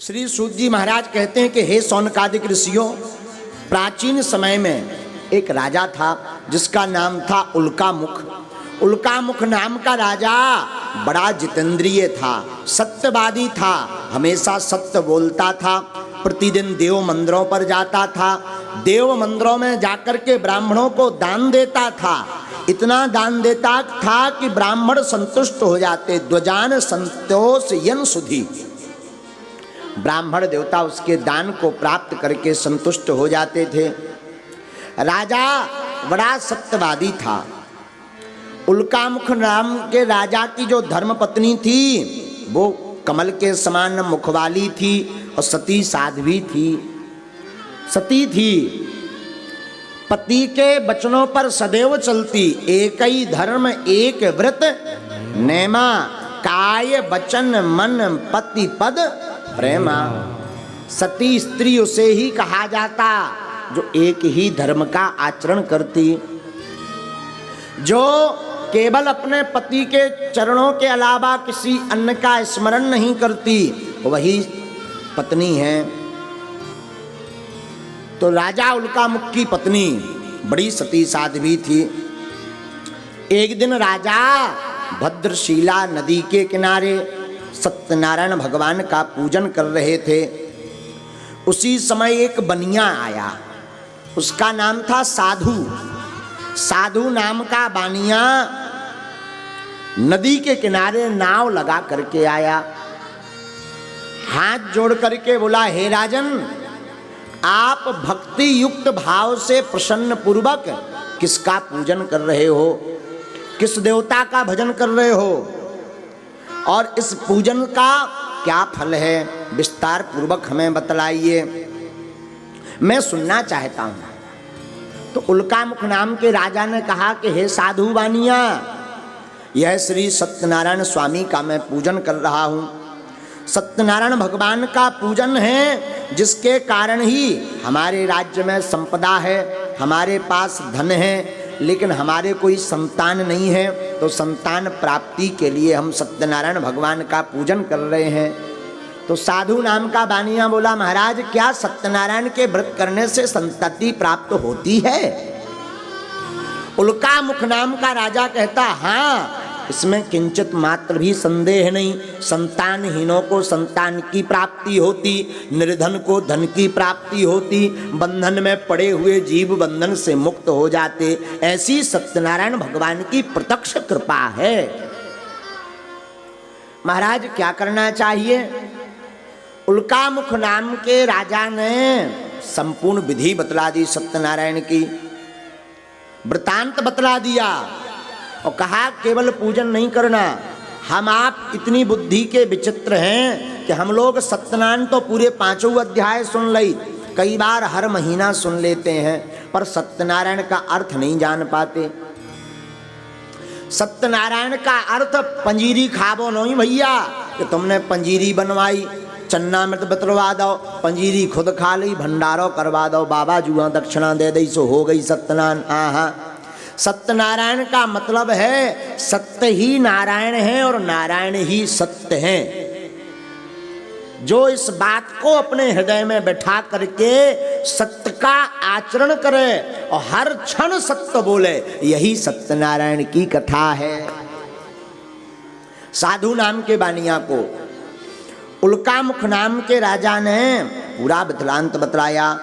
श्री सूत जी महाराज कहते हैं कि हे शौनकादिक ऋषियों, प्राचीन समय में एक राजा था जिसका नाम था उल्कामुख। उल्कामुख नाम का राजा बड़ा जितेंद्रिय था, सत्यवादी था, हमेशा सत्य बोलता था। प्रतिदिन देव मंदिरों पर जाता था, देव मंदिरों में जाकर के ब्राह्मणों को दान देता था। इतना दान देता था कि ब्राह्मण संतुष्ट हो जाते। द्वजान संतोष यन सुधी, ब्राह्मण देवता उसके दान को प्राप्त करके संतुष्ट हो जाते थे। राजा बड़ा सत्यवादी था। उल्कामुख नाम के राजा की जो धर्मपत्नी थी वो कमल के समान मुख वाली थी और सती साध्वी थी, सती थी। पति के वचनों पर सदैव चलती, एक ही धर्म एक व्रत नेमा, काय वचन मन पति पद प्रेमा। सती स्त्री उसे ही कहा जाता जो एक ही धर्म का आचरण करती, जो केवल अपने पति के चरणों के अलावा किसी अन्य का स्मरण नहीं करती, वही पत्नी है। तो राजा उल्कामुख की पत्नी बड़ी सती साध्वी थी। एक दिन राजा भद्रशिला नदी के किनारे सत्यनारायण भगवान का पूजन कर रहे थे। उसी समय एक बनिया आया, उसका नाम था साधु। साधु नाम का बानिया नदी के किनारे नाव लगा करके आया। हाथ जोड़ करके बोला, हे राजन, आप भक्ति युक्त भाव से प्रसन्न पूर्वक किसका पूजन कर रहे हो, किस देवता का भजन कर रहे हो, और इस पूजन का क्या फल है, विस्तार पूर्वक हमें बतलाइए, मैं सुनना चाहता हूं। तो उल्कामुख नाम के राजा ने कहा कि हे साधु बानिया, यह श्री सत्यनारायण स्वामी का मैं पूजन कर रहा हूं। सत्यनारायण भगवान का पूजन है जिसके कारण ही हमारे राज्य में संपदा है, हमारे पास धन है, लेकिन हमारे कोई संतान नहीं है। तो संतान प्राप्ति के लिए हम सत्यनारायण भगवान का पूजन कर रहे हैं। तो साधु नाम का बानिया बोला, महाराज, क्या सत्यनारायण के व्रत करने से संतति प्राप्त होती है? उल्कामुख नाम का राजा कहता, हाँ, इसमें किंचित मात्र भी संदेह नहीं। संतानहीनों को संतान की प्राप्ति होती, निर्धन को धन की प्राप्ति होती, बंधन में पड़े हुए जीव बंधन से मुक्त हो जाते। ऐसी सत्यनारायण भगवान की प्रत्यक्ष कृपा है। महाराज, क्या करना चाहिए? उल्कामुख नाम के राजा ने संपूर्ण विधि बतला दी, सत्यनारायण की वृतांत बतला दिया और कहा, केवल पूजन नहीं करना, हम आप इतनी बुद्धि के विचित्र हैं कि हम लोग सत्यनारायण तो पूरे 5 अध्याय सुन ली, कई बार हर महीना सुन लेते हैं, पर सत्यनारायण का अर्थ नहीं जान पाते। सत्यनारायण का अर्थ पंजीरी खाबो नहीं भैया कि तुमने पंजीरी बनवाई, चन्ना मृत बतलवा दो, पंजीरी खुद खा ली, भंडारो करवा दो, बाबा जुआ दक्षिणा दे दी सो हो गई सत्यनारायण। आहा, सत्यनारायण का मतलब है सत्य ही नारायण है और नारायण ही सत्य है। जो इस बात को अपने हृदय में बैठा करके सत्य का आचरण करे और हर क्षण सत्य बोले, यही सत्यनारायण की कथा है। साधु नाम के बानिया को उल्कामुख नाम के राजा ने पूरा वृत्तांत बतलाया।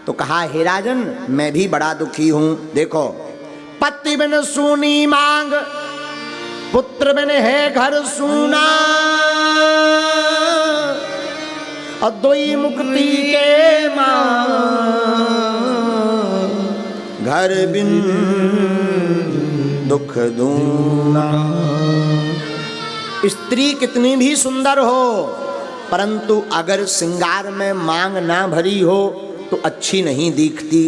तो कहा, हे राजन, मैं भी बड़ा दुखी हूं। देखो, पति बिन सूनी मांग, पुत्र बिन है घर सूना, और दोई मुक्ति के मांग, घर बिन दुख दूना। स्त्री कितनी भी सुंदर हो, परंतु अगर श्रृंगार में मांग ना भरी हो तो अच्छी नहीं दिखती।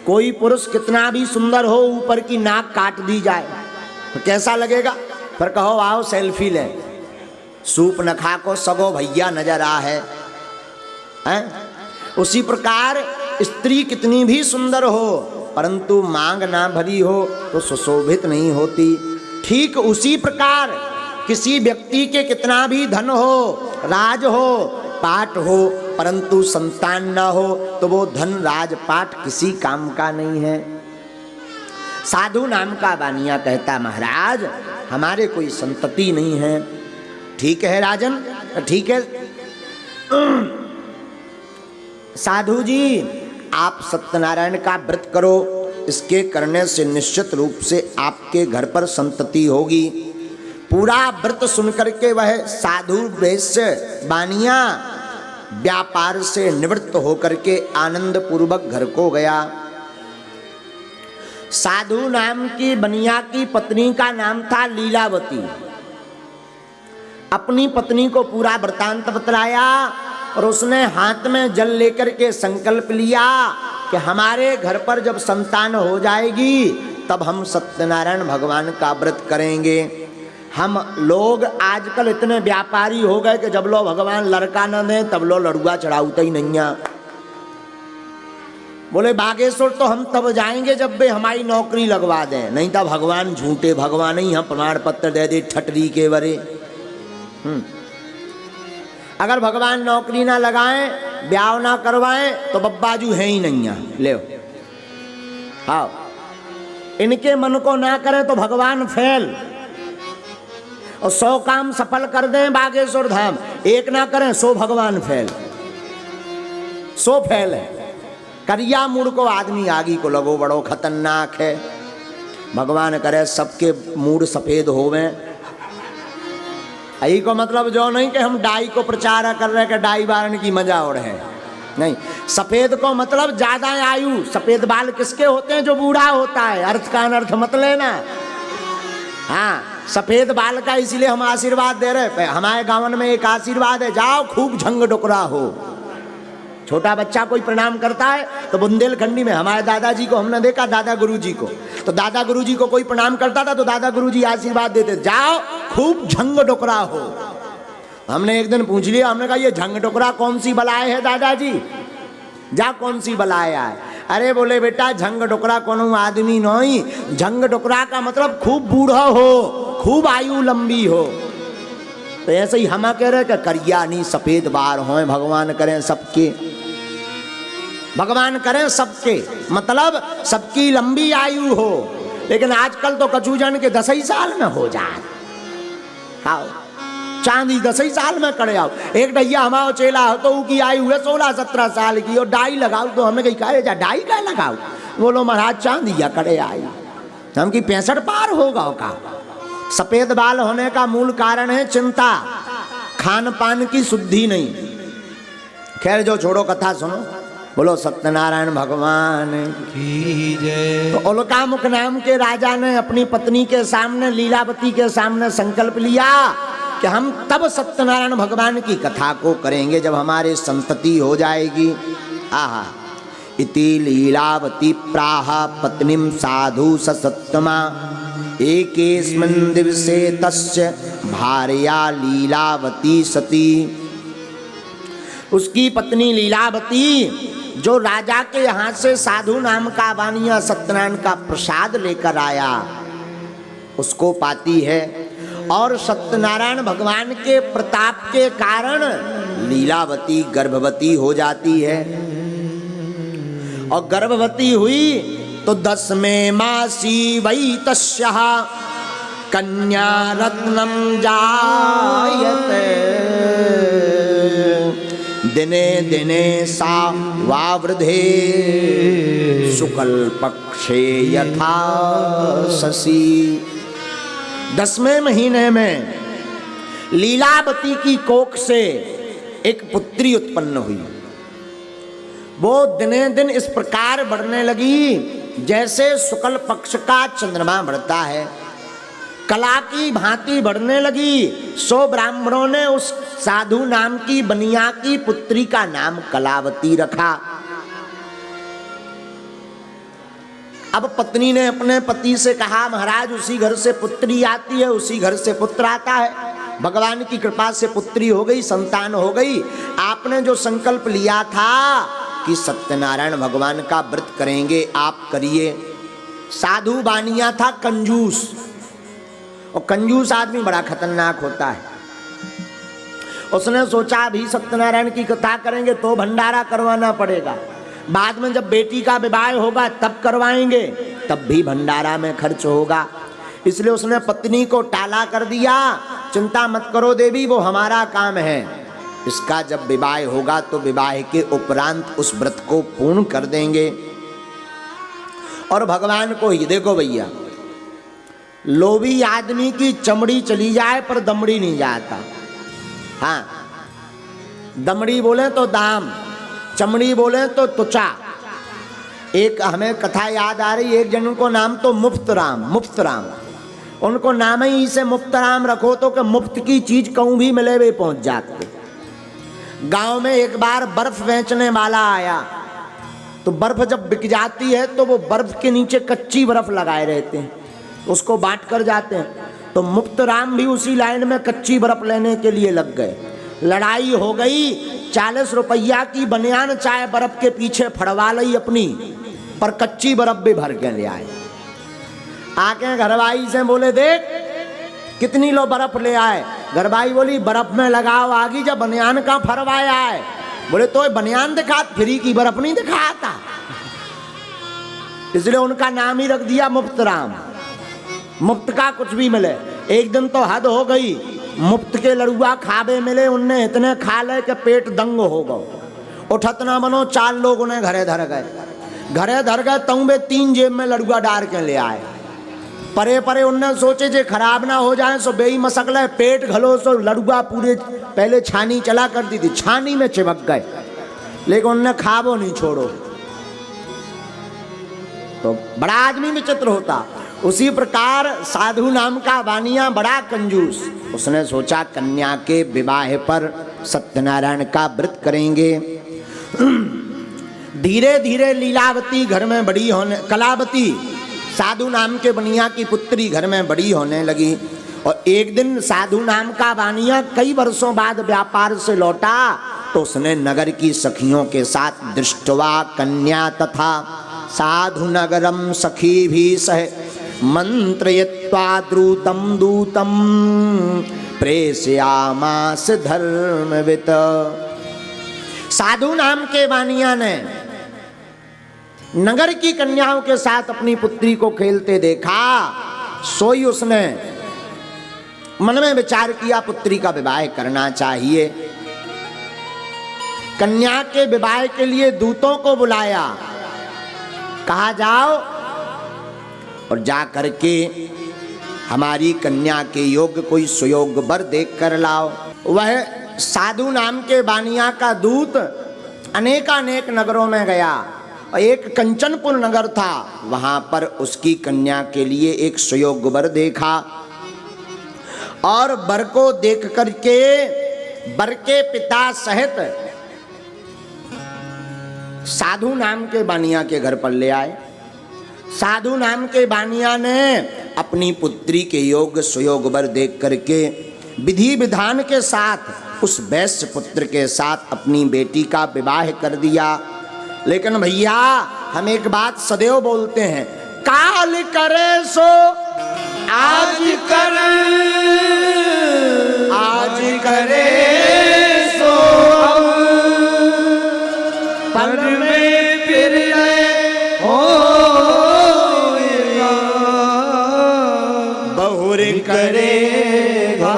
कोई पुरुष कितना भी सुंदर हो, ऊपर की नाक काट दी जाए तो कैसा लगेगा? पर कहो आओ सेल्फी ले, सूप नखा को सगो भैया नजर आ है? उसी प्रकार स्त्री कितनी भी सुंदर हो, परंतु मांग ना भरी हो तो सुशोभित नहीं होती। ठीक उसी प्रकार किसी व्यक्ति के कितना भी धन हो, राज हो, राजपाट हो परंतु संतान ना हो तो वो धन राजपाट किसी काम का नहीं है। साधु नाम का बानिया कहता महाराज हमारे कोई संतति नहीं है। ठीक है राजन, ठीक है साधु जी, आप सत्यनारायण का व्रत करो, इसके करने से निश्चित रूप से आपके घर पर संतति होगी। पूरा व्रत सुनकर के वह साधु वैश्य बानिया व्यापार से निवृत्त होकर के आनंद पूर्वक घर को गया। साधु नाम की बनिया की पत्नी का नाम था लीलावती। अपनी पत्नी को पूरा वृतांत बतलाया और उसने हाथ में जल लेकर के संकल्प लिया कि हमारे घर पर जब संतान हो जाएगी तब हम सत्यनारायण भगवान का व्रत करेंगे। हम लोग आजकल इतने व्यापारी हो गए कि जब लो भगवान लड़का न दे तब लो लड़ुआ चढ़ाऊता ही नहीं है। बोले बागेश्वर तो हम तब जाएंगे जब वे हमारी नौकरी लगवा दें, नहीं तो भगवान झूठे भगवान ही हम प्रमाण पत्र दे दे ठटरी के बरे। अगर भगवान नौकरी ना लगाएं ब्याह ना करवाएं तो बब्बाजू है ही नहीं है। ले हाँ, इनके मन को ना करें तो भगवान फेल, और 100 काम सफल कर दें बागेश्वर धाम, एक ना करें 100 भगवान फेल, 100 फेल है। करिया मूड को आदमी आगी को लगो बड़ो खतरनाक है। भगवान करे सबके मूड सफेद होवे। यही को मतलब जो नहीं कि हम डाई को प्रचार कर रहे कि डाई बारन की मजा और है, नहीं। सफेद को मतलब ज्यादा आयु। सफेद बाल किसके होते हैं? जो बूढ़ा होता है। अर्थ का अनर्थ मत लेना। हाँ, सफेद बाल का इसलिए हम आशीर्वाद दे रहे। हमारे गाँव में एक आशीर्वाद है, जाओ खूब झंग डुकरा हो। छोटा बच्चा कोई प्रणाम करता है तो बुंदेलखंडी में हमारे दादाजी को हमने देखा, दादा गुरुजी को, तो दादा गुरुजी को कोई प्रणाम करता था तो दादा गुरुजी आशीर्वाद देते, जाओ खूब झंग डुकरा हो। हमने एक दिन पूछ लिया, हमने कहा ये झंग डुकरा कौन सी बलाए है दादाजी? जा कौन सी बलाए आए? अरे बोले बेटा झंग डुकरा कोनो आदमी नहीं, झंग डुकरा का मतलब खूब बूढ़ा हो, खूब आयु लंबी हो। तो ऐसे ही हम कह रहे कि करिया नहीं सफेद बार हों, भगवान करें सबके, भगवान करें सबके, मतलब सबकी लंबी आयु हो। लेकिन आजकल तो कछु जन के 10 ही साल में हो जाए। हाँ, चांदी 10 ही साल में करे आओ। एक भैया हमारा चेला हो तो उसकी आयु है 16-17 साल की, और डाई लगाओ तो हमें कहीं कहे जा डाई का लगाओ? बोलो महाराज चांदी या करे आई, हम की 65 पार होगा का। सफेद बाल होने का मूल कारण है चिंता, खान पान की शुद्धि नहीं। खैर जो छोड़ो, कथा सुनो। बोलो सत्यनारायण भगवान की जय। तो उल्कामुख नाम के राजा ने अपनी पत्नी के सामने, लीलावती के सामने संकल्प लिया कि हम तब सत्यनारायण भगवान की कथा को करेंगे जब हमारे संतति हो जाएगी। आहा, इति लीलावती प्राह पत्नीम साधु सत्तमा एकेस्मिन् दिवसे तस्य भार्या लीलावती सती। उसकी पत्नी लीलावती जो राजा के यहाँ से साधु नाम का बानिया सत्यनारायण का प्रसाद लेकर आया उसको पाती है, और सत्यनारायण भगवान के प्रताप के कारण लीलावती गर्भवती हो जाती है। और गर्भवती हुई तो 10वें मासी वै तस्याः कन्या रत्नम जायते। दिने दिने सा वावृधे शुक्ल पक्षे यथा शशि। 10वें महीने में लीलावती की कोख से एक पुत्री उत्पन्न हुई। वो दिने दिन इस प्रकार बढ़ने लगी जैसे शुक्ल पक्ष का चंद्रमा बढ़ता है, कला की भांति बढ़ने लगी। 100 ब्राह्मणों ने उस साधु नाम की बनिया की पुत्री का नाम कलावती रखा। अब पत्नी ने अपने पति से कहा, महाराज उसी घर से पुत्री आती है, उसी घर से पुत्र आता है। भगवान की कृपा से पुत्री हो गई, संतान हो गई। आपने जो संकल्प लिया था कि सत्यनारायण भगवान का व्रत करेंगे, आप करिए। साधु बानिया था कंजूस, और कंजूस आदमी बड़ा खतरनाक होता है। उसने सोचा अभी सत्यनारायण की कथा करेंगे तो भंडारा करवाना पड़ेगा, बाद में जब बेटी का विवाह होगा तब करवाएंगे, तब भी भंडारा में खर्च होगा। इसलिए उसने पत्नी को टाला कर दिया, चिंता मत करो देवी, वो हमारा काम है, इसका जब विवाह होगा तो विवाह के उपरांत उस व्रत को पूर्ण कर देंगे। और भगवान को ही देखो भैया, लोभी आदमी की चमड़ी चली जाए पर दमड़ी नहीं जाता। हाँ, दमड़ी बोले तो दाम, चमड़ी बोले तो त्वचा। एक हमें कथा याद आ रही, एक जन को नाम तो मुफ्त राम, उनको नाम ही से मुफ्त राम रखो तो कि मुफ्त की चीज कहूं भी मिले वे पहुंच जाते। गांव में एक बार बर्फ बेचने वाला आया, तो बर्फ जब बिक जाती है तो वो बर्फ के नीचे कच्ची बर्फ लगाए रहते हैं, उसको बांट कर जाते हैं। तो मुफ्त राम भी उसी लाइन में कच्ची बर्फ लेने के लिए लग गए। लड़ाई हो गई, 40 रुपया की बनियान चाय बर्फ के पीछे फड़वा ली अपनी, पर कच्ची बर्फ भी भर के ले आए। आके घरवाई से बोले देख कितनी लो बर्फ ले आए। घरवाई बोली बर्फ में लगाओ आगी, जब बनियान का फरवाया है। बोले तो बनियान दिखा, फ्री की बर्फ नहीं दिखाता। इसलिए उनका नाम ही रख दिया मुफ्त राम, मुफ्त का कुछ भी मिले। एक दिन तो हद हो गई, मुफ्त के लड़ुआ खाबे मिले, उनने इतने खा ले कि पेट दंग हो गए, उठत ना बनो। 4 लोग उन्हें घरे धर गए, तऊ में 3 जेब में लड़ुआ डाल के ले आए। परे परे उनने सोचे जे खराब ना हो जाए, सो बेई मसक ले, पेट घलो सो लड़ुआ पूरे, पहले छानी चला करती थी, छानी में चिपक गए, लेकिन उनने खाबो नहीं छोड़ो। तो बड़ा आदमी विचित्र होता। उसी प्रकार साधु नाम का वानिया बड़ा कंजूस, उसने सोचा कन्या के विवाह पर सत्यनारायण का व्रत करेंगे। धीरे धीरे लीलावती घर में बड़ी होने, कलावती साधु नाम के बनिया की पुत्री घर में बड़ी होने लगी। और एक दिन साधु नाम का वानिया कई वर्षों बाद व्यापार से लौटा, तो उसने नगर की सखियों के साथ दृष्टवा कन्या तथा साधु नगरम सखी भी सह मंत्रयित्वा द्रुतं दूतं प्रेषयामास धर्मवित। साधु नाम के वानिया ने नगर की कन्याओं के साथ अपनी पुत्री को खेलते देखा, सोई उसने मन में विचार किया पुत्री का विवाह करना चाहिए। कन्या के विवाह के लिए दूतों को बुलाया, कहा जाओ और जा करके हमारी कन्या के योग्य कोई सुयोग्य वर देख कर लाओ। वह साधु नाम के वानिया का दूत अनेकानेक नगरों में गया, और एक कंचनपुर नगर था, वहां पर उसकी कन्या के लिए एक सुयोग्य वर देखा। और वर को देख करके वर के पिता सहित साधु नाम के वानिया के घर पर ले आए। साधु नाम के वानिया ने अपनी पुत्री के योग्य सुयोग्य वर देख करके विधि विधान के साथ उस वैश्य पुत्र के साथ अपनी बेटी का विवाह कर दिया। लेकिन भैया हम एक बात सदैव बोलते हैं, काल करे सो आज करे, आज करे सो पल में फिर बहुर करेगा।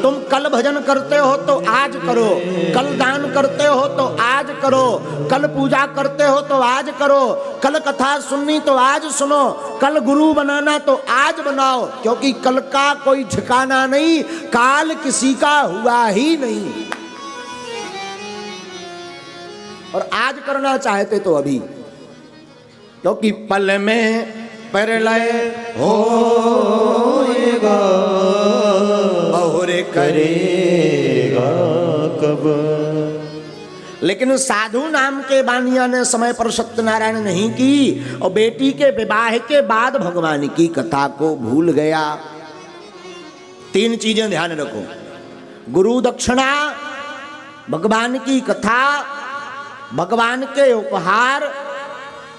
तुम कल भजन करते हो तो आज करो, कल दान करते हो तो आज करो, कल पूजा करते हो तो आज करो, कल कथा सुननी तो आज सुनो, कल गुरु बनाना तो आज बनाओ, क्योंकि कल का कोई ठिकाना नहीं, काल किसी का हुआ ही नहीं। और आज करना चाहते तो अभी, क्योंकि पल में प्रलय होएगा, बहुर करेगा कब। लेकिन साधु नाम के वानिया ने समय पर सत्यनारायण नहीं की, और बेटी के विवाह के बाद भगवान की कथा को भूल गया। 3 चीजें ध्यान रखो, गुरु दक्षिणा, भगवान की कथा, भगवान के उपहार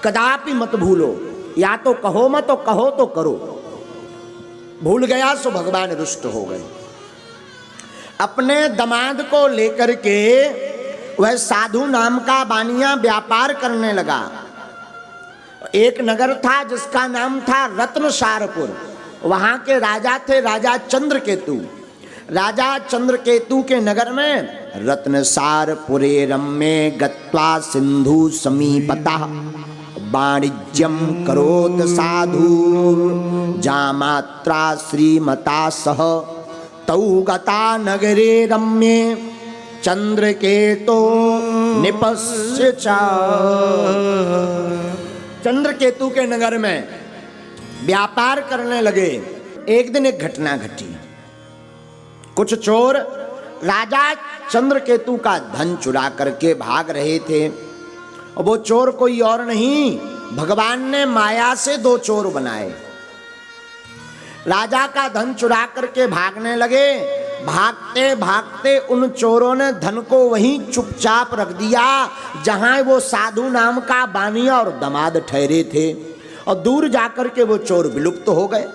कदापि मत भूलो। या तो कहो मत, तो कहो तो करो। भूल गया सो भगवान रुष्ट हो गए। अपने दामाद को लेकर के वह साधु नाम का बानिया व्यापार करने लगा। एक नगर था जिसका नाम था रत्नसारपुर। वहां के राजा थे राजा चंद्रकेतु। राजा चंद्रकेतु के नगर में रत्नसारपुरे रम्ये गत्वा सिंधु समीपतः वाणिज्यम करोत साधु जामात्रा श्रीमता सह तौ गता नगरे रम्ये चंद्रकेतो निपस्य च। चंद्रकेतु के नगर में व्यापार करने लगे। एक दिन एक घटना घटी। कुछ चोर राजा चंद्रकेतु का धन चुरा करके भाग रहे थे। और वो चोर कोई और नहीं, भगवान ने माया से दो चोर बनाए। राजा का धन चुरा करके भागने लगे। भागते भागते उन चोरों ने धन को वहीं चुपचाप रख दिया जहां वो साधु नाम का बानिया और दामाद ठहरे थे। और दूर जाकर के वो चोर विलुप्त हो गए।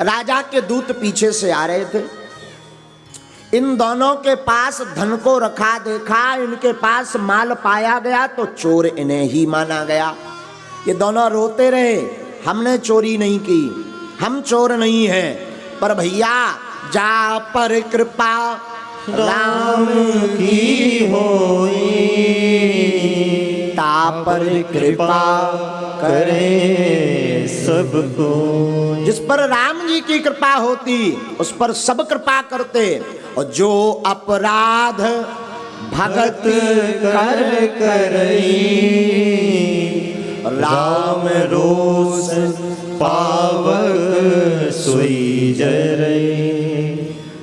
राजा के दूत पीछे से आ रहे थे। इन दोनों के पास धन को रखा देखा, इनके पास माल पाया गया तो चोर इन्हें ही माना गया। ये दोनों रोते रहे, हमने चोरी नहीं की, हम चोर नहीं हैं। पर भैया जा पर कृपा राम की होई, ता पर कृपा करे सबको। जिस पर राम जी की कृपा होती उस पर सब कृपा करते। और जो अपराध भगत कर करई, राम रोष पावक सोई जरई।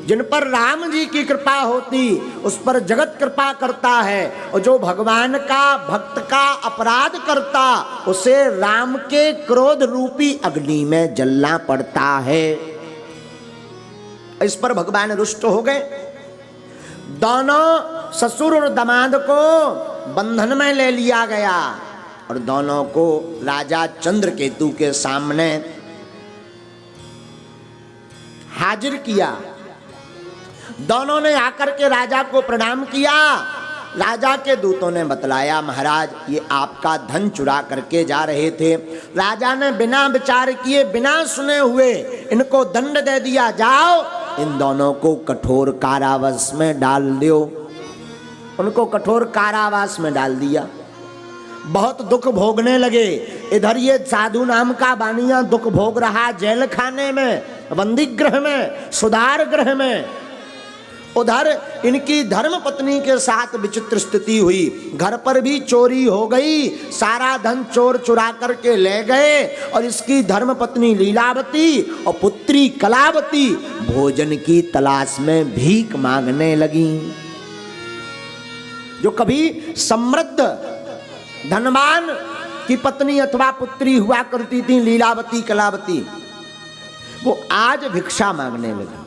जिन पर राम जी की कृपा होती उस पर जगत कृपा करता है। और जो भगवान का भक्त का अपराध करता उसे राम के क्रोध रूपी अग्नि में जलना पड़ता है। इस पर भगवान रुष्ट हो गए। दोनों ससुर और दामाद को बंधन में ले लिया गया और दोनों को राजा चंद्रकेतु के सामने हाजिर किया। दोनों ने आकर के राजा को प्रणाम किया। राजा के दूतों ने बतलाया, महाराज ये आपका धन चुरा करके जा रहे थे। राजा ने बिना विचार किए, बिना सुने हुए इनको दंड दे दिया, जाओ इन दोनों को कठोर कारावास में डाल दो। उनको कठोर कारावास में डाल दिया। बहुत दुख भोगने लगे। इधर ये साधु नाम का बानिया दुख भोग रहा जेल खाने में, बंदी गृह में, सुधार गृह में। उधर इनकी धर्म पत्नी के साथ विचित्र स्थिति हुई। घर पर भी चोरी हो गई, सारा धन चोर चुरा करके ले गए। और इसकी धर्म पत्नी लीलावती और पुत्री कलावती भोजन की तलाश में भीख मांगने लगी। जो कभी समृद्ध धनवान की पत्नी अथवा पुत्री हुआ करती थी लीलावती कलावती, वो आज भिक्षा मांगने लगी।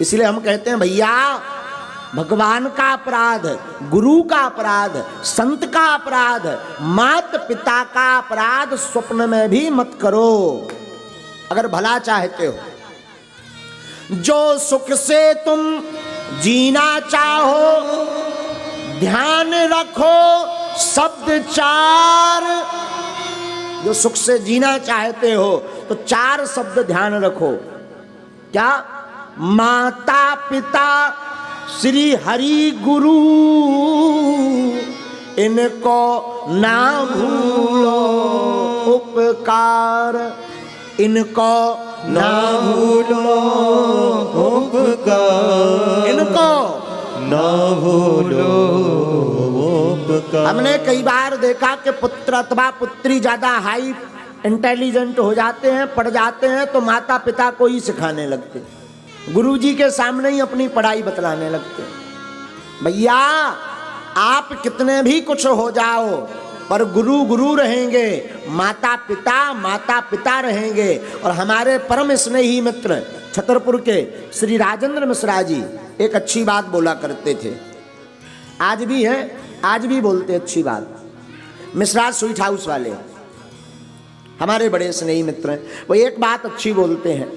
इसलिए हम कहते हैं भैया, भगवान का अपराध, गुरु का अपराध, संत का अपराध, माता पिता का अपराध स्वप्न में भी मत करो अगर भला चाहते हो। जो सुख से तुम जीना चाहो ध्यान रखो शब्द चार। जो सुख से जीना चाहते हो तो चार शब्द ध्यान रखो। क्या? माता पिता श्री हरि गुरु इनको ना भूलो उपकार, इनको ना भूलो उपकार, इनको ना भूलो उपकार। हमने कई बार देखा कि पुत्र अथवा पुत्री ज्यादा हाई इंटेलिजेंट हो जाते हैं, पढ़ जाते हैं तो माता पिता को ही सिखाने लगते, गुरुजी के सामने ही अपनी पढ़ाई बतलाने लगते। भैया आप कितने भी कुछ हो जाओ पर गुरु गुरु रहेंगे, माता पिता रहेंगे। और हमारे परम स्नेही मित्र छतरपुर के श्री राजेंद्र मिश्रा जी एक अच्छी बात बोला करते थे, आज भी है, आज भी बोलते अच्छी बात। मिश्रा स्वीट हाउस वाले हमारे बड़े स्नेही मित्र हैं। वो एक बात अच्छी बोलते हैं,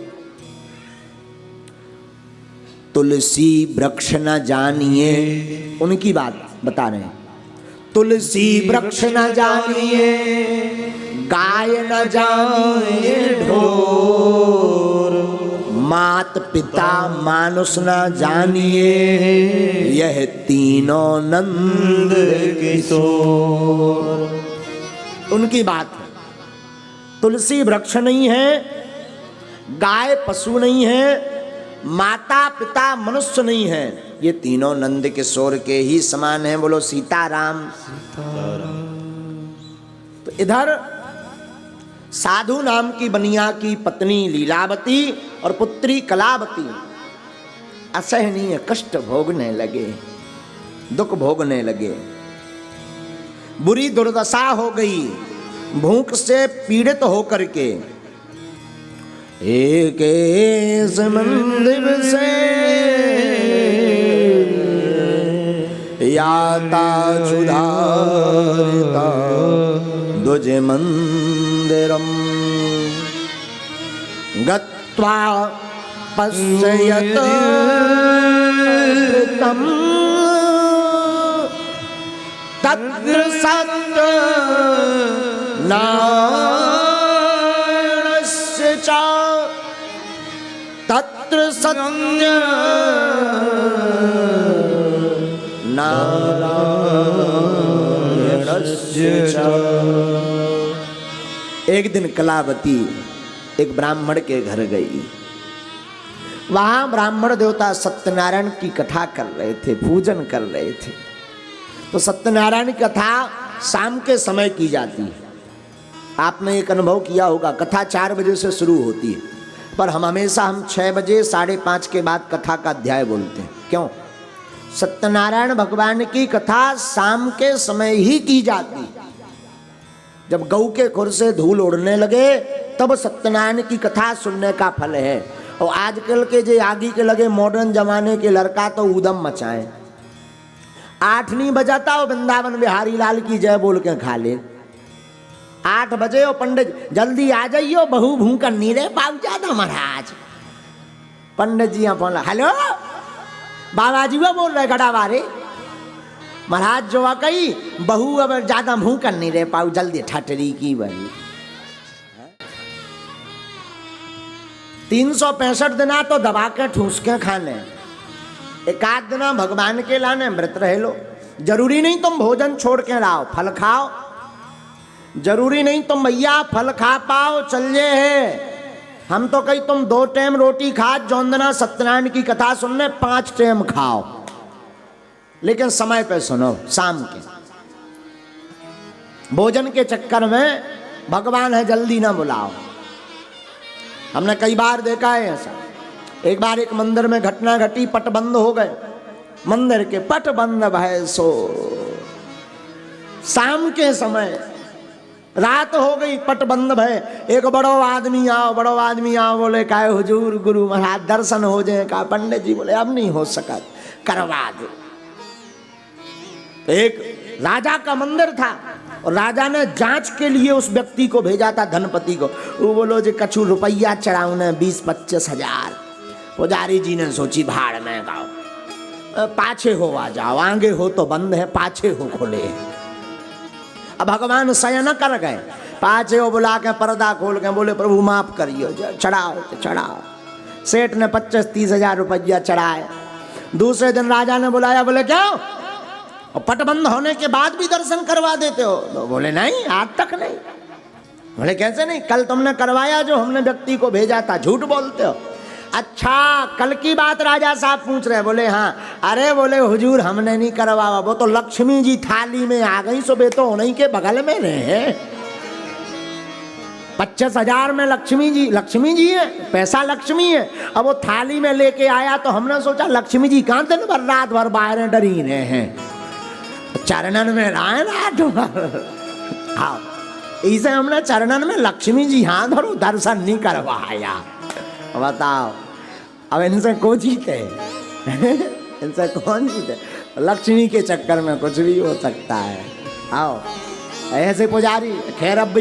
तुलसी वृक्ष न जानिए, उनकी बात बता रहे हैं। तुलसी वृक्ष न जानिए, गाय न जानिए ढोर, मात पिता मानुष न जानिए, यह तीनों नंद किशोर। उनकी बात है। तुलसी वृक्ष नहीं है, गाय पशु नहीं है, माता पिता मनुष्य नहीं है, ये तीनों नंद किशोर के ही समान हैं। बोलो सीताराम। तो इधर साधु नाम की बनिया की पत्नी लीलावती और पुत्री कलावती असहनीय कष्ट भोगने लगे, दुख भोगने लगे, बुरी दुर्दशा हो गई। भूख से पीड़ित होकर के एक मंदिर से याता क्षुधारिता द्वज मंदिरम गत्वा पश्यत तम तत्र सत्य नारायणस्य च तत्र सत्य नारायणस्य च। एक दिन कलावती एक ब्राह्मण के घर गई। वहां ब्राह्मण देवता सत्यनारायण की कथा कर रहे थे, पूजन कर रहे थे। तो सत्यनारायण की कथा शाम के समय की जाती है। आपने एक अनुभव किया होगा, कथा 4 बजे से शुरू होती है, पर हम 6 बजे 5:30 के बाद कथा का अध्याय बोलते हैं। क्यों? सत्यनारायण भगवान की कथा शाम के समय ही की जाती है। जब गऊ के खुर से धूल उड़ने लगे तब सत्यनारायण की कथा सुनने का फल है। और आजकल के जो आगे के लगे मॉडर्न जमाने के लड़का तो ऊधम मचाए। 8 नहीं बजाता हो वृंदावन बिहारी लाल की जय बोल के खा ले। 8 बजे हो पंडित जल्दी आ जाइयो, बहू भूखन नहीं रहे पाऊ ज्यादा महाराज। पंडित जी यहाँ बोला हेलो बाबा जी वो बोल रहे गड़ा वारे महाराज जो वाकई बहू अब ज्यादा भूखन नहीं रहे पाऊ जल्दी ठटरी की बनी। 365 दिना तो दबा के ठूस के खाने, एक आध दिना भगवान के लाने व्रत रह लो। जरूरी नहीं तुम भोजन छोड़ के लाओ, फल खाओ। जरूरी नहीं तुम भैया फल खा पाओ, चल जे है। हम तो कहीं तुम 2 टाइम रोटी खा जौंदना सत्यनारायण की कथा सुनने 5 टाइम खाओ, लेकिन समय पे सुनो। शाम के भोजन के चक्कर में भगवान है जल्दी ना बुलाओ। हमने कई बार देखा है ऐसा। एक बार एक मंदिर में घटना घटी, पट बंद हो गए। मंदिर के पट बंद भय सो। शाम के समय रात हो गई, पट बंद भय। एक बड़ो आदमी आओ बोले का हुजूर गुरु महाराज दर्शन हो जाए का। पंडित जी बोले अब नहीं हो सका, करवा दो। तो एक राजा का मंदिर था और राजा ने जांच के लिए उस व्यक्ति को भेजा था, धनपति को। वो बोलो जी कछु रुपया चढ़ाऊ ने 20-25 हजार। पुजारी जी ने सोची भाड़ में गाओ, पाछे हो आ जाओ, आगे हो तो बंद है, पाछे हो खोले। अब भगवान शयन कर गए, पाछे हो बुला के पर्दा खोल के बोले प्रभु माफ करियो, चढ़ाओ तो चढ़ाओ। सेठ ने 25-30 हजार रुपया चढ़ाए। दूसरे दिन राजा ने बुलाया, बोले क्यों और पट बंद होने के बाद भी दर्शन करवा देते हो? तो बोले नहीं आज तक नहीं। बोले कैसे नहीं? कल तुमने करवाया जो हमने व्यक्ति को भेजा था, झूठ बोलते हो। अच्छा कल की बात राजा साहब पूछ रहे? बोले हाँ। अरे बोले हुजूर हमने नहीं करवाया, वो तो लक्ष्मी जी थाली में आ गई, सुबह तो उन्हीं के बगल में रहे। 25 हजार में लक्ष्मी जी है, पैसा लक्ष्मी है। अब वो थाली में लेके आया तो हमने सोचा लक्ष्मी जी कहाँ दिन भर रात भर बाहर डरी रहे हैं, चरणन में राय रात भर। हाँ इसे हमने चरणन में लक्ष्मी जी हाथ धरो दर्शन नहीं करवाया। बताओ अब इनसे कौन जीते? इनसे कौन जीते? लक्ष्मी के चक्कर में कुछ भी हो सकता है। आओ ऐसे पुजारी, खैर अब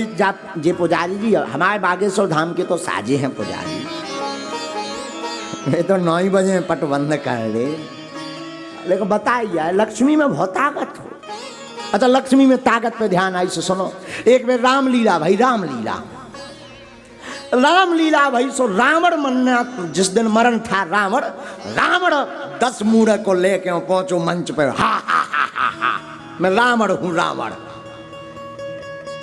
ये पुजारी जी हमारे बागेश्वर धाम के तो साजे हैं पुजारी। ये तो 9 बजे पट बंद कर ले, लेकिन बताइए लक्ष्मी में बहुत ताकत हो। अच्छा लक्ष्मी में ताकत पे ध्यान आई से सुनो। एक बार रामलीला भाई, रामलीला भाई सो रावण मरना, जिस दिन मरण था रावण 10 मूढ़ को लेके पहुंचो मंच पे, हा हा हा हा हा मैं रावण हूं रावण।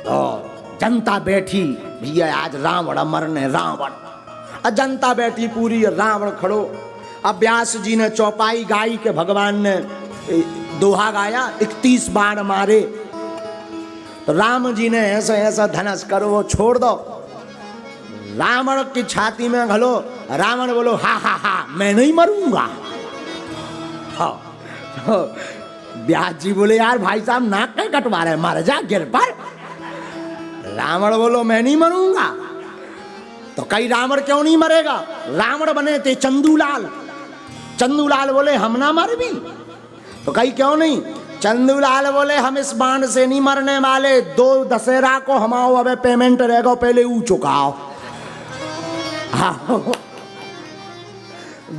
और जनता बैठी भैया आज रावण मरने रावण, जनता बैठी पूरी, रावण खड़ो। अब व्यास जी ने चौपाई गाई के भगवान ने दोहा गाया, 31 बाण मारे। तो राम जी ने ऐसा ऐसा धनुष करो वो छोड़ दो, रावण की छाती में घलो। रावण बोलो हा हा हा मैं नहीं मरूंगा। हाँ व्यास जी बोले यार भाई साहब नाक नहीं कटवा रहे, मर जा गिर पर। रावण बोलो मैं नहीं मरूंगा। तो कई रावण क्यों नहीं मरेगा? रावण बने थे चंदूलाल, चंदूलाल बोले हम ना मर भी। तो कई क्यों नहीं? चंदूलाल बोले हम इस बाण से नहीं मरने वाले, 2 दशहरा को हमाओ अब पेमेंट रहेगा पहले ऊ चुकाओ।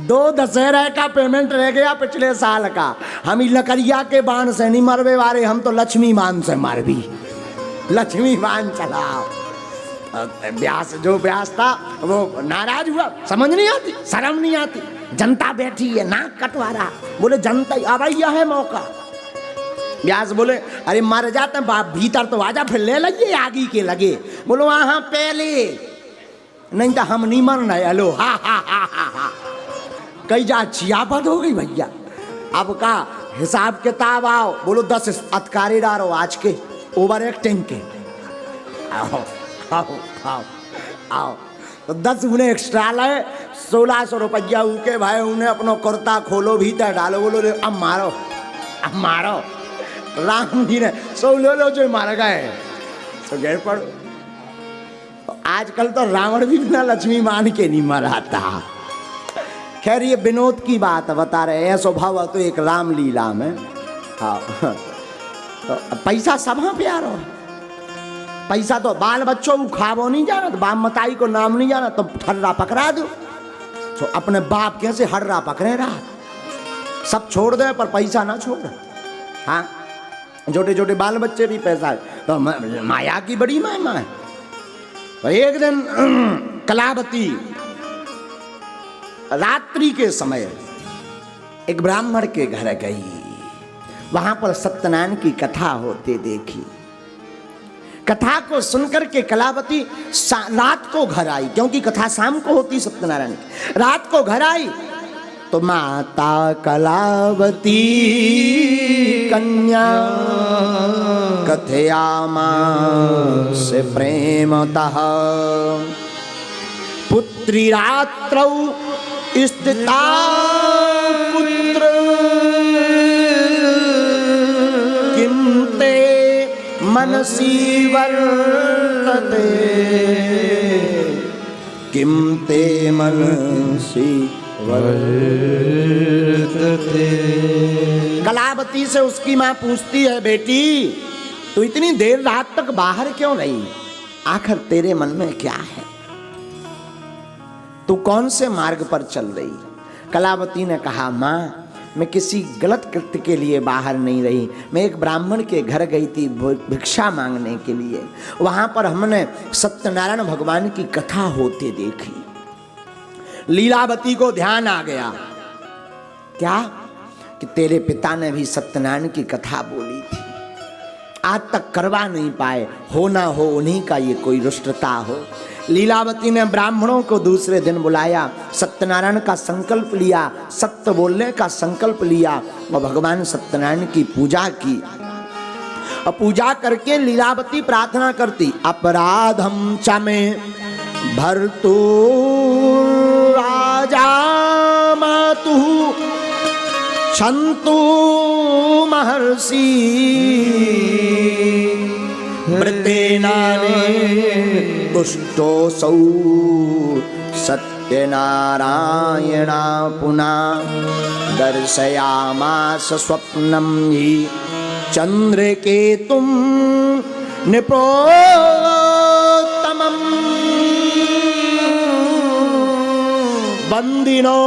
2 दशहरा का पेमेंट रह गया पिछले साल का, हम लकड़िया के बाण से नहीं मरवे वाले, हम तो लक्ष्मी बाण से मर भी, लक्ष्मी बाण चलाओ। व्यास जो व्यास था वो नाराज हुआ, समझ नहीं आती, शर्म नहीं आती, जनता बैठी है नाक कटवा रहा। बोले जनता अब यह है मौका। व्यास बोले अरे मर जाते बाप भीतर तो आजा, फिर ले लगे आगे के लगे। बोलो हाँ पहले नहीं तो हम नहीं मरना। हेलो हा हा हा हा हा कई जा चियापत हो गई भैया। अब का हिसाब किताब आओ। बोलो 10 अतकारे डारो आज के ओवर एक्टिंग के। आओ आओ आओ आओ तो 10 उन्हें एक्स्ट्रा लाए, 1600 रुपया उके भाई। उन्हें अपना कुर्ता खोलो भीतर डालो, बोलो अब मारो अब मारो। राम जी ने 16 लो जो मार गए तो गए पड़ो। आजकल तो रावण भी बिना लक्ष्मी मान के नहीं मराता। खैर ये विनोद की बात बता रहे हैं, स्वभाव तो एक रामलीला में। हाँ तो पैसा सब हाँ प्यारो, पैसा तो बाल बच्चों को खावो नहीं जाना, तो बाप मताई को नाम नहीं जाना तो हर्रा पकड़ा दो। तो अपने बाप कैसे हर्रा पकड़े रहा, सब छोड़ दे पर पैसा ना छोड़। हाँ छोटे छोटे बाल बच्चे भी पैसा है, तो माया की बड़ी महिमा है। तो एक दिन कलावती रात्रि के समय एक ब्राह्मण के घर गई, वहां पर सत्यनारायण की कथा होते देखी। कथा को सुनकर के कलावती रात को घर आई, क्योंकि कथा शाम को होती सत्यनारायण की। रात को घर आई तो माता कलावती कन्या कथयामास प्रेमतः पुत्री रात्रौ स्थिता पुत्र किं ते मनसि वर्तते किं ते मनसि वर्तते। कलावती से उसकी माँ पूछती है बेटी तू इतनी देर रात तक बाहर क्यों रही, आखिर तेरे मन में क्या है, तू कौन से मार्ग पर चल रही। कलावती ने कहा माँ मैं किसी गलत कृत्य के लिए बाहर नहीं रही, मैं एक ब्राह्मण के घर गई थी भिक्षा मांगने के लिए। वहां पर हमने सत्यनारायण भगवान की कथा होते देखी। लीलावती को ध्यान आ गया क्या कि तेरे पिता ने भी सत्यनारायण की कथा बोली थी, आज तक करवा नहीं पाए, हो ना हो उन्हीं का ये कोई रुष्टता हो। लीलावती ने ब्राह्मणों को दूसरे दिन बुलाया, सत्यनारायण का संकल्प लिया, सत्य बोलने का संकल्प लिया और भगवान सत्यनारायण की पूजा की। और पूजा करके लीलावती प्रार्थना करती अपराधम च में भर्तु राजा मातु क्षन्तु महर्षि मृतेनाने तुष्टोऽसौ सत्यनारायणा पुनः दर्शयामास स्वप्नं हि चन्द्रकेतुं निप्रोत्तमम्। बंदिनो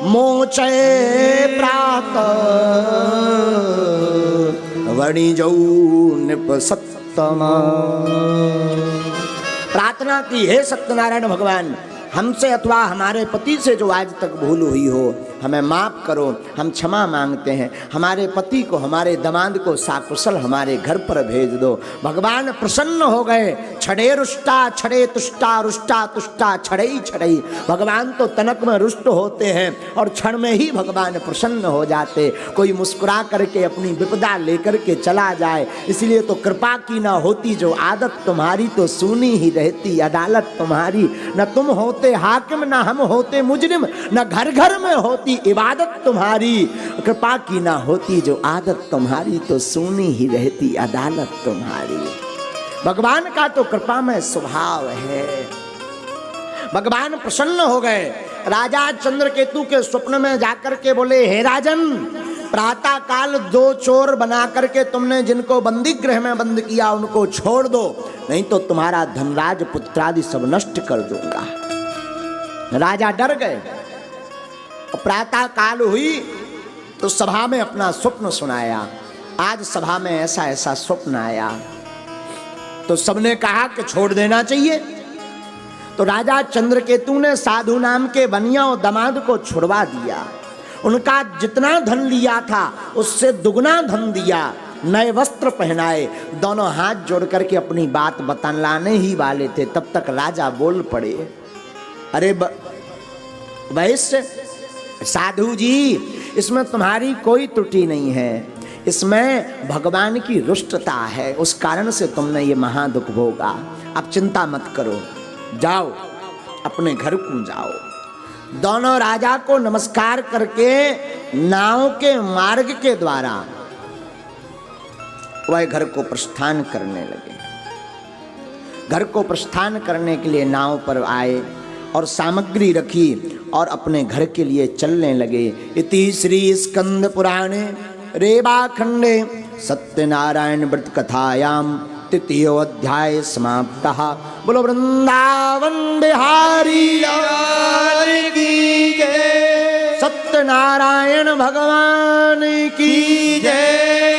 मोचये प्रात वणिजौ नृप सत्तमा। प्रार्थना की, हे सत्यनारायण भगवान, हमसे अथवा हमारे पति से जो आज तक भूल हुई हो हमें माफ करो, हम क्षमा मांगते हैं। हमारे पति को, हमारे दामाद को साकुशल हमारे घर पर भेज दो। भगवान प्रसन्न हो गए। छड़े रुष्टा छड़े तुष्टा, रुष्टा तुष्टा छड़ई छड़ई। भगवान तो तनक में रुष्ट होते हैं और क्षण में ही भगवान प्रसन्न हो जाते। कोई मुस्कुरा करके अपनी विपदा लेकर के चला जाए, इसलिए तो कृपा की ना होती जो आदत तुम्हारी तो सुनी ही रहती अदालत तुम्हारी। न तुम होते हाकिम, न हम होते मुजरिम, न घर घर में होती इबादत तुम्हारी। कृपा की ना होती जो आदत तुम्हारी तो सुनी ही रहती अदालत तुम्हारी। भगवान का तो कृपा में स्वभाव है। भगवान प्रसन्न हो गए। राजा चंद्रकेतु के स्वप्न में जाकर के बोले, हे राजन, प्रातः काल 2 चोर बना करके तुमने जिनको बंदी गृह में बंद किया उनको छोड़ दो, नहीं तो तुम्हारा धनराज पुत्रादि सब नष्ट कर दूंगा। राजा डर गए। प्रातः काल हुई तो सभा में अपना स्वप्न सुनाया। आज सभा में ऐसा ऐसा स्वप्न आया। तो सबने कहा कि छोड़ देना चाहिए। तो राजा चंद्रकेतु ने साधु नाम के बनिया और दामाद को छुड़वा दिया। उनका जितना धन लिया था उससे दुगना धन दिया, नए वस्त्र पहनाए। दोनों हाथ जोड़ करके अपनी बात बतलाने ही वाले थे, तब तक राजा बोल पड़े, अरे वैश्य साधु जी, इसमें तुम्हारी कोई त्रुटि नहीं है, इसमें भगवान की रुष्टता है, उस कारण से तुमने ये महादुख भोगा। अब चिंता मत करो, जाओ अपने घर को जाओ। दोनों राजा को नमस्कार करके नाव के मार्ग के द्वारा वह घर को प्रस्थान करने लगे। घर को प्रस्थान करने के लिए नाव पर आए और सामग्री रखी और अपने घर के लिए चलने लगे। इति श्री स्कंद पुराणे रेवाखंडे सत्यनारायण व्रत कथायाम 3 अध्याय समाप्तः। बोलो वृंदावन बिहारी लाल की जय, सत्यनारायण भगवान की जय।